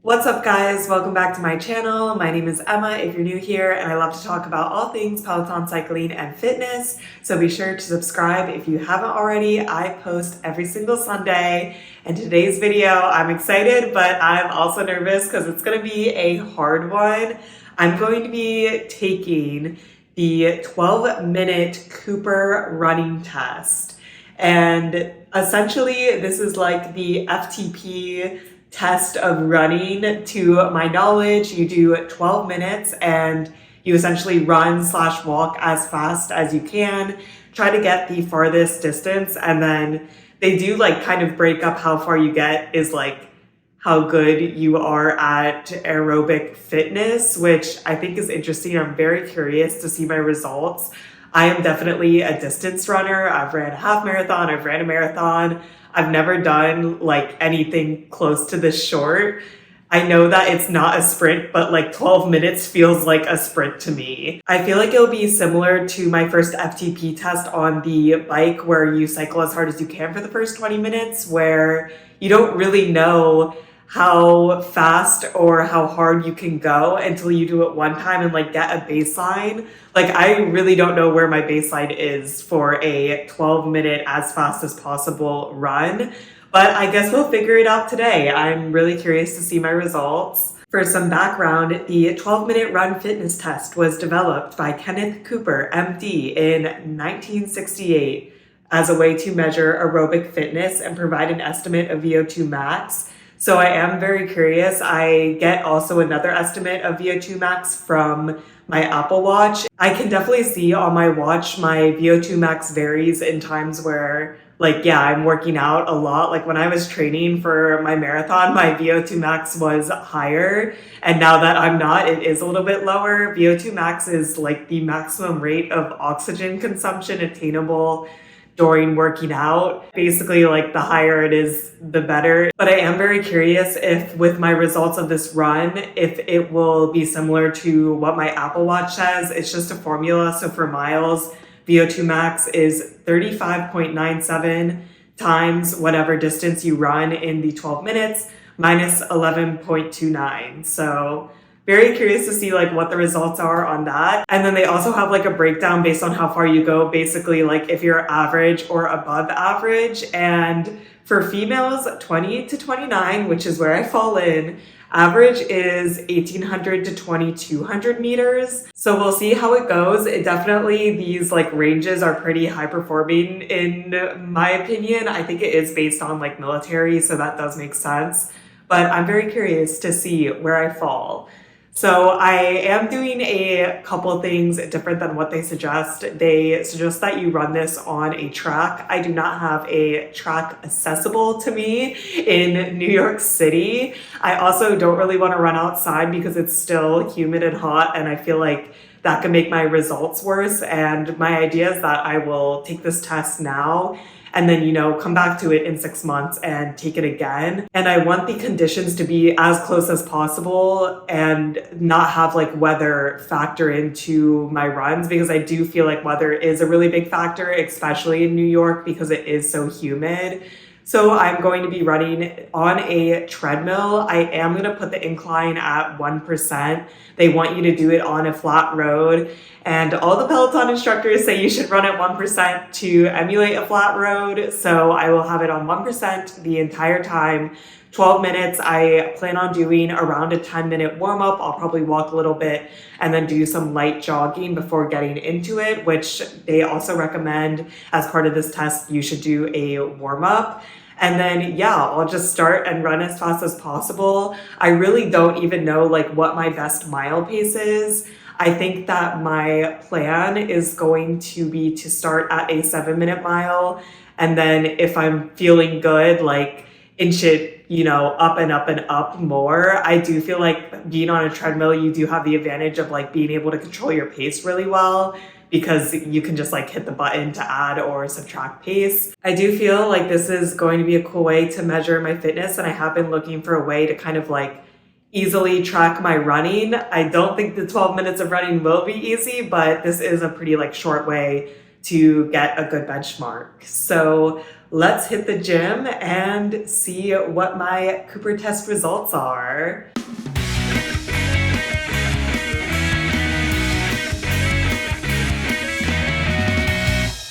What's up guys? Welcome back to my channel. My name is Emma if you're new here, and I love to talk about all things Peloton cycling and fitness. So be sure to subscribe if you haven't already. I post every single Sunday, and today's video, I'm excited, but I'm also nervous because it's going to be a hard one. I'm going to be taking the 12-minute Cooper running test. And essentially, this is like the FTP test of running. To my knowledge, you do 12 minutes and you essentially run/walk as fast as you can, try to get the farthest distance, and then they do like kind of break up how far you get is like how good you are at aerobic fitness, which I think is interesting. I'm very curious to see my results. I am definitely a distance runner. I've ran a half marathon, I've ran a marathon. I've never done like anything close to this short. I know that it's not a sprint, but like 12 minutes feels like a sprint to me. I feel like it'll be similar to my first FTP test on the bike, where you cycle as hard as you can for the first 20 minutes, where you don't really know how fast or how hard you can go until you do it one time and like get a baseline. Like I really don't know where my baseline is for a 12-minute as fast as possible run, but I guess we'll figure it out today. I'm really curious to see my results. For some background, the 12-minute run fitness test was developed by Kenneth Cooper, MD, in 1968 as a way to measure aerobic fitness and provide an estimate of VO2 max. So I am very curious. I get also another estimate of VO2 max from my Apple Watch. I can definitely see on my watch my VO2 max varies in times where I'm working out a lot. Like when I was training for my marathon, my VO2 max was higher. And now that I'm not, it is a little bit lower. VO2 max is like the maximum rate of oxygen consumption attainable during working out. Basically, like the higher it is, the better. But I am very curious if with my results of this run, if it will be similar to what my Apple Watch says. It's just a formula. So for miles, VO2 max is 35.97 times whatever distance you run in the 12 minutes minus 11.29. So very curious to see like what the results are on that. And then they also have like a breakdown based on how far you go, basically like if you're average or above average. And for females 20 to 29, which is where I fall in, average is 1,800 to 2,200 meters. So we'll see how it goes. Definitely these like ranges are pretty high performing in my opinion. I think it is based on like military, so that does make sense. But I'm very curious to see where I fall. So I am doing a couple things different than what they suggest. They suggest that you run this on a track. I do not have a track accessible to me in New York City. I also don't really want to run outside because it's still humid and hot, and I feel like that can make my results worse. And my idea is that I will take this test now and then, come back to it in 6 months and take it again. And I want the conditions to be as close as possible and not have like weather factor into my runs, because I do feel like weather is a really big factor, especially in New York because it is so humid. So I'm going to be running on a treadmill. I am going to put the incline at 1%. They want you to do it on a flat road. And all the Peloton instructors say you should run at 1% to emulate a flat road. So I will have it on 1% the entire time. 12 minutes. I plan on doing around a 10-minute warm-up. I'll probably walk a little bit and then do some light jogging before getting into it, which they also recommend as part of this test, you should do a warm-up. And then, I'll just start and run as fast as possible. I really don't even know like what my best mile pace is. I think that my plan is going to be to start at a 7-minute mile. And then if I'm feeling good, like inch it, up and up and up more. I do feel like being on a treadmill, you do have the advantage of like being able to control your pace really well, because you can just like hit the button to add or subtract pace. I do feel like this is going to be a cool way to measure my fitness, and I have been looking for a way to kind of like easily track my running. I don't think the 12 minutes of running will be easy, but this is a pretty like short way to get a good benchmark. So let's hit the gym and see what my Cooper test results are.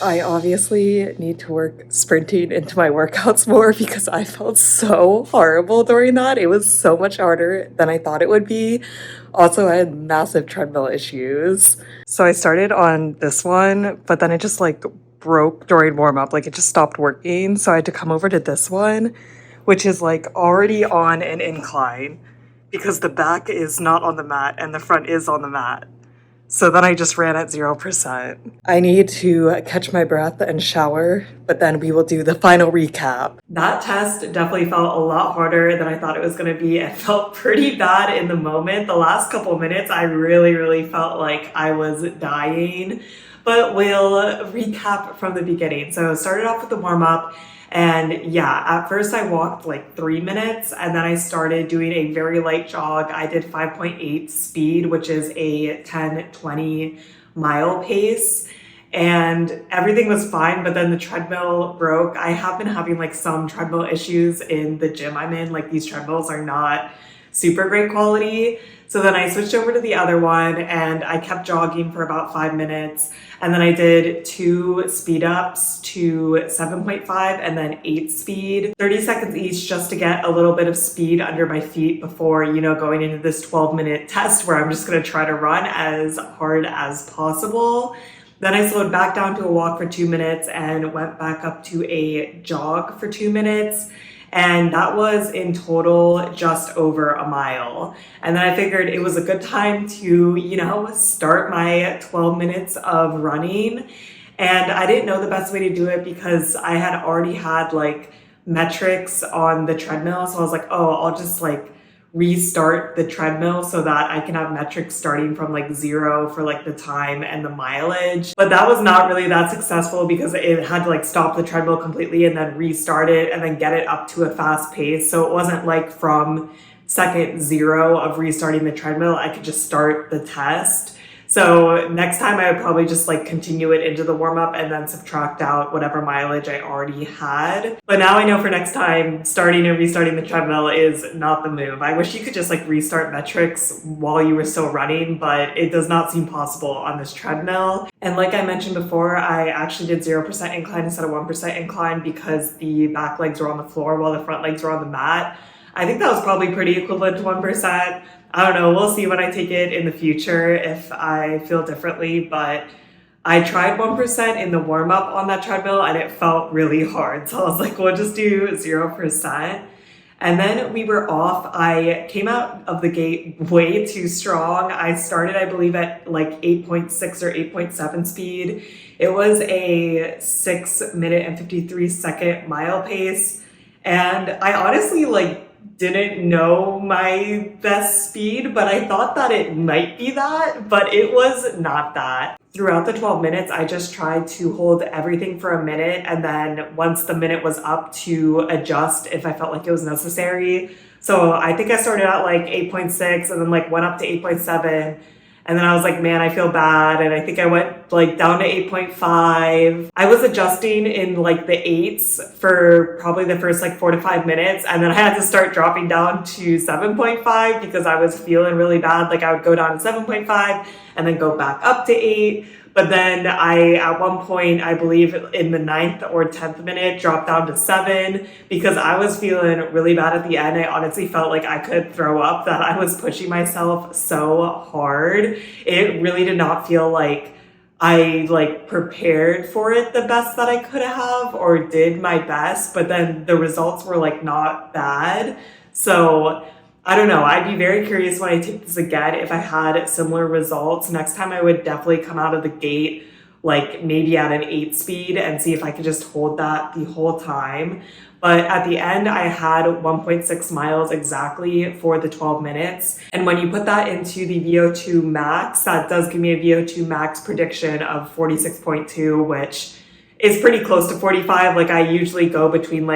I obviously need to work sprinting into my workouts more because I felt so horrible during that. It was so much harder than I thought it would be. Also, I had massive treadmill issues. So I started on this one, but then it just like broke during warm up. Like it just stopped working. So I had to come over to this one, which is like already on an incline because the back is not on the mat and the front is on the mat. So then I just ran at 0%. I need to catch my breath and shower, but then we will do the final recap. That test definitely felt a lot harder than I thought it was going to be. It felt pretty bad in the moment. The last couple minutes, I really felt like I was dying. But we'll recap from the beginning. So started off with the warm-up. And yeah, at first I walked like 3 minutes and then I started doing a very light jog. I did 5.8 speed, which is a 10-20 mile pace. And everything was fine, but then the treadmill broke. I have been having like some treadmill issues in the gym I'm in. Like these treadmills are not super great quality. So then I switched over to the other one and I kept jogging for about 5 minutes. And then I did 2 speed ups to 7.5 and then 8 speed, 30 seconds each just to get a little bit of speed under my feet before, going into this 12-minute test where I'm just going to try to run as hard as possible. Then I slowed back down to a walk for 2 minutes and went back up to a jog for 2 minutes. And that was in total just over a mile. And then I figured it was a good time to, start my 12 minutes of running. And I didn't know the best way to do it because I had already had like metrics on the treadmill. So I was like, oh, I'll just like restart the treadmill so that I can have metrics starting from like 0 for like the time and the mileage. But that was not really that successful because it had to like stop the treadmill completely and then restart it and then get it up to a fast pace. So it wasn't like from second 0 of restarting the treadmill, I could just start the test. So next time I would probably just like continue it into the warm up and then subtract out whatever mileage I already had. But now I know for next time, starting and restarting the treadmill is not the move. I wish you could just like restart metrics while you were still running, but it does not seem possible on this treadmill. And like I mentioned before, I actually did 0% incline instead of 1% incline because the back legs were on the floor while the front legs were on the mat. I think that was probably pretty equivalent to 1%. I don't know, we'll see when I take it in the future if I feel differently, but I tried 1% in the warm-up on that treadmill and it felt really hard. So I was like, we'll just do 0%. And then we were off. I came out of the gate way too strong. I started, I believe, at like 8.6 or 8.7 speed. It was a 6 minute and 53 second mile pace. And I honestly didn't know my best speed, but I thought that it might be that, but it was not that. Throughout the 12 minutes, I just tried to hold everything for a minute, and then once the minute was up, to adjust if I felt like it was necessary. So I think I started out like 8.6 and then went up to 8.7. And then I was like, man, I feel bad. And I think I went down to 8.5. I was adjusting in the 8s for probably the first 4 to 5 minutes. And then I had to start dropping down to 7.5 because I was feeling really bad. I would go down to 7.5 and then go back up to 8. But then at one point, I believe in the 9th or 10th minute, dropped down to 7 because I was feeling really bad at the end. I honestly felt like I could throw up, that I was pushing myself so hard. It really did not feel like I prepared for it the best that I could have or did my best, but then the results were not bad. So I don't know. I'd be very curious when I take this again if I had similar results. Next time I would definitely come out of the gate maybe at an 8 speed and see if I could just hold that the whole time. But at the end, I had 1.6 miles exactly for the 12 minutes. And when you put that into the VO2 max, that does give me a VO2 max prediction of 46.2, which is pretty close to 45. I usually go between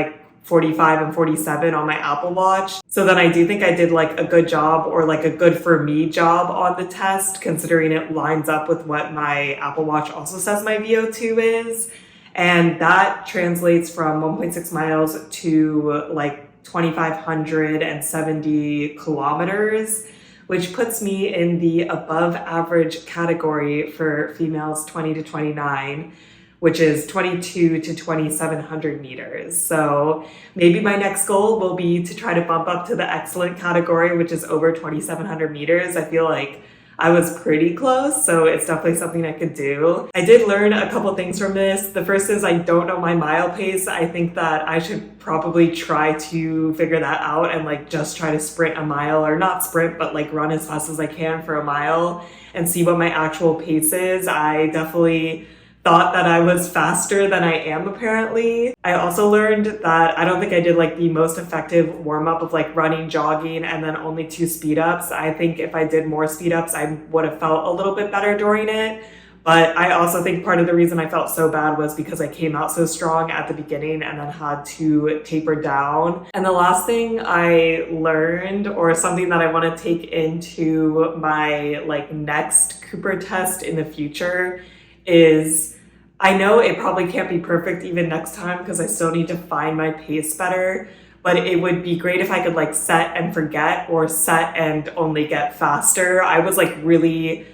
45 and 47 on my Apple Watch. So then I do think I did a good job, or a good for me job on the test, considering it lines up with what my Apple Watch also says my VO2 is. And that translates from 1.6 miles to like 2,570 kilometers, which puts me in the above average category for females 20 to 29, which is 22 to 2,700 meters. So maybe my next goal will be to try to bump up to the excellent category, which is over 2,700 meters. I feel like I was pretty close, so it's definitely something I could do. I did learn a couple things from this. The first is I don't know my mile pace. I think that I should probably try to figure that out and like just try to sprint a mile, or not sprint, but like run as fast as I can for a mile and see what my actual pace is. I definitely thought that I was faster than I am apparently. I also learned that I don't think I did like the most effective warm up of like running, jogging, and then only 2 speed ups. I think if I did more speed ups, I would have felt a little bit better during it. But I also think part of the reason I felt so bad was because I came out so strong at the beginning and then had to taper down. And the last thing I learned, or something that I want to take into my like next Cooper test in the future, is I know it probably can't be perfect even next time because I still need to find my pace better, but it would be great if I could like set and forget or set and only get faster. I was like really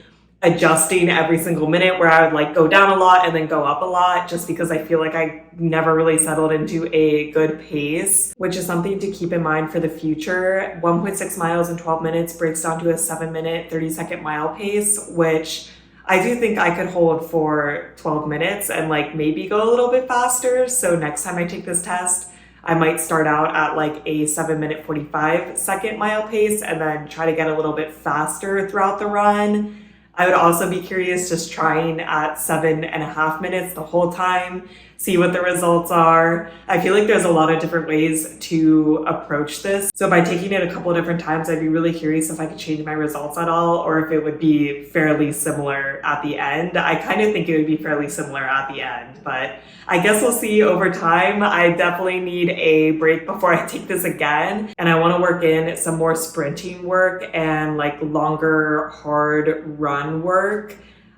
adjusting every single minute where I would like go down a lot and then go up a lot, just because I feel like I never really settled into a good pace, which is something to keep in mind for the future. 1.6 miles in 12 minutes breaks down to a 7-minute, 30-second mile pace, which I do think I could hold for 12 minutes and like maybe go a little bit faster. So next time I take this test, I might start out at like a 7-minute, 45-second mile pace and then try to get a little bit faster throughout the run. I would also be curious just trying at 7.5 minutes the whole time, see what the results are. I feel like there's a lot of different ways to approach this. So by taking it a couple of different times, I'd be really curious if I could change my results at all, or if it would be fairly similar at the end. I kind of think it would be fairly similar at the end, but I guess we'll see over time. I definitely need a break before I take this again. And I want to work in some more sprinting work and like longer, hard run work.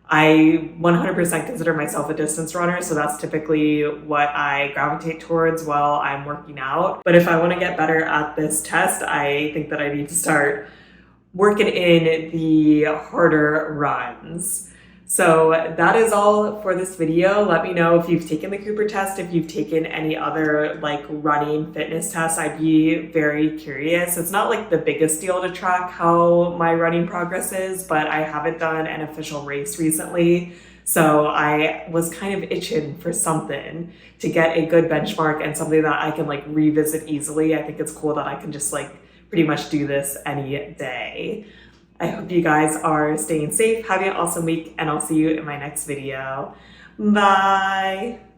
I 100% consider myself a distance runner, so that's typically what I gravitate towards while I'm working out. But if I want to get better at this test, I think that I need to start working in the harder runs. So that is all for this video. Let me know if you've taken the Cooper test, if you've taken any other like running fitness tests. I'd be very curious. It's not like the biggest deal to track how my running progress is, but I haven't done an official race recently. So I was kind of itching for something to get a good benchmark and something that I can like revisit easily. I think it's cool that I can just like pretty much do this any day. I hope you guys are staying safe, having an awesome week, and I'll see you in my next video. Bye!